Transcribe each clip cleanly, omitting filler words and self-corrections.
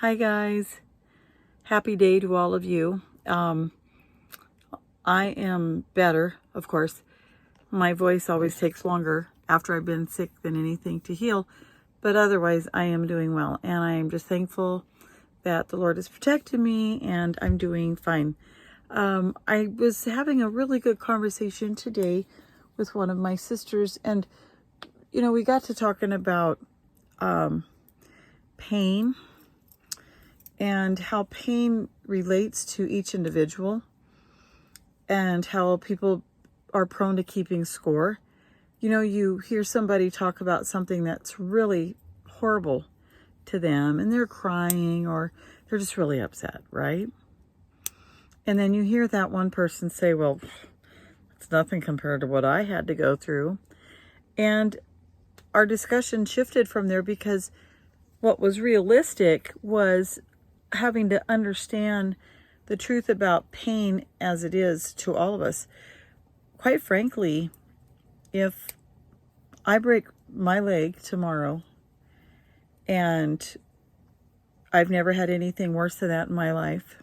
Hi guys, happy day to all of you. I am better, of course. My voice always takes longer after I've been sick than anything to heal, but otherwise I am doing well, and I am just thankful that the Lord has protected me and I'm doing fine. I was having a really good conversation today with one of my sisters, and we got to talking about pain and how pain relates to each individual and how people are prone to keeping score. You hear somebody talk about something that's really horrible to them and they're crying or they're just really upset, right? And then you hear that one person say, well, it's nothing compared to what I had to go through. And our discussion shifted from there because what was realistic was having to understand the truth about pain as it is to all of us. Quite frankly, if I break my leg tomorrow, and I've never had anything worse than that in my life,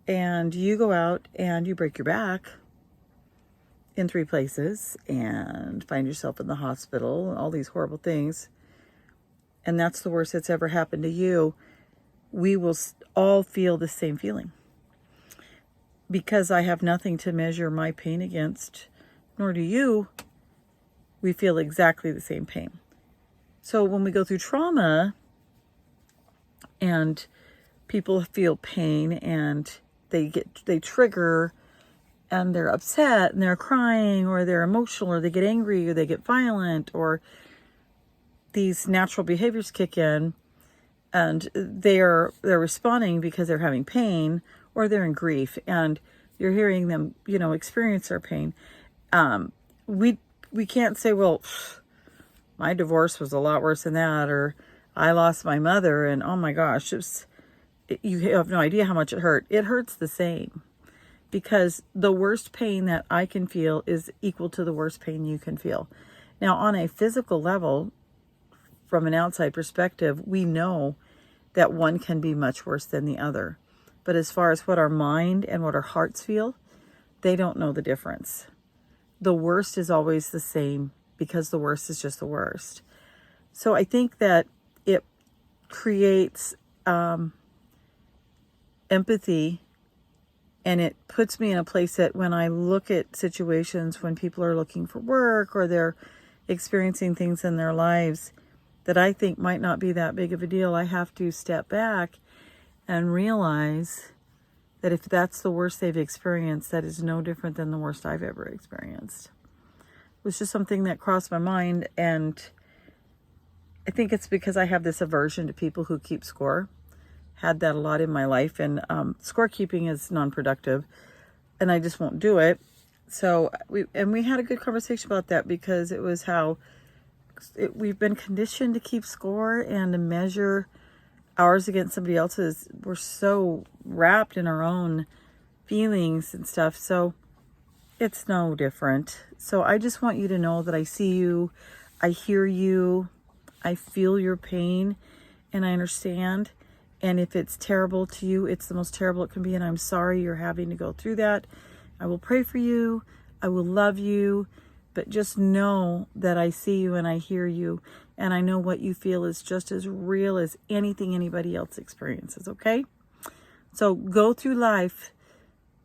and you go out and you break your back in 3 places and find yourself in the hospital and all these horrible things, and that's the worst that's ever happened to you, we will all feel the same feeling. Because I have nothing to measure my pain against, nor do you, we feel exactly the same pain. So when we go through trauma and people feel pain and they trigger and they're upset and they're crying or they're emotional or they get angry or they get violent or these natural behaviors kick in, and they're responding because they're having pain or they're in grief, and you're hearing them, experience their pain. We can't say, well, my divorce was a lot worse than that, or I lost my mother, and oh my gosh, you have no idea how much it hurt. It hurts the same, because the worst pain that I can feel is equal to the worst pain you can feel. Now, on a physical level, from an outside perspective, we know that one can be much worse than the other. But as far as what our mind and what our hearts feel, they don't know the difference. The worst is always the same because the worst is just the worst. So I think that it creates empathy, and it puts me in a place that when I look at situations when people are looking for work or they're experiencing things in their lives that I think might not be that big of a deal, I have to step back and realize that if that's the worst they've experienced, that is no different than the worst I've ever experienced. It was just something that crossed my mind, and I think it's because I have this aversion to people who keep score. Had that a lot in my life, and scorekeeping is non-productive, and I just won't do it. So we had a good conversation about that, because it was how we've been conditioned to keep score and to measure ours against somebody else's. We're so wrapped in our own feelings and stuff. So it's no different. So I just want you to know that I see you, I hear you, I feel your pain, and I understand. And if it's terrible to you, it's the most terrible it can be. And I'm sorry you're having to go through that. I will pray for you. I will love you. But just know that I see you and I hear you. And I know what you feel is just as real as anything anybody else experiences, okay? So go through life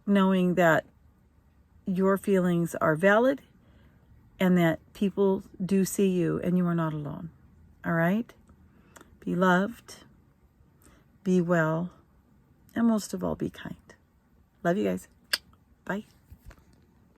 knowing that your feelings are valid and that people do see you and you are not alone, all right? Be loved, be well, and most of all, be kind. Love you guys. Bye.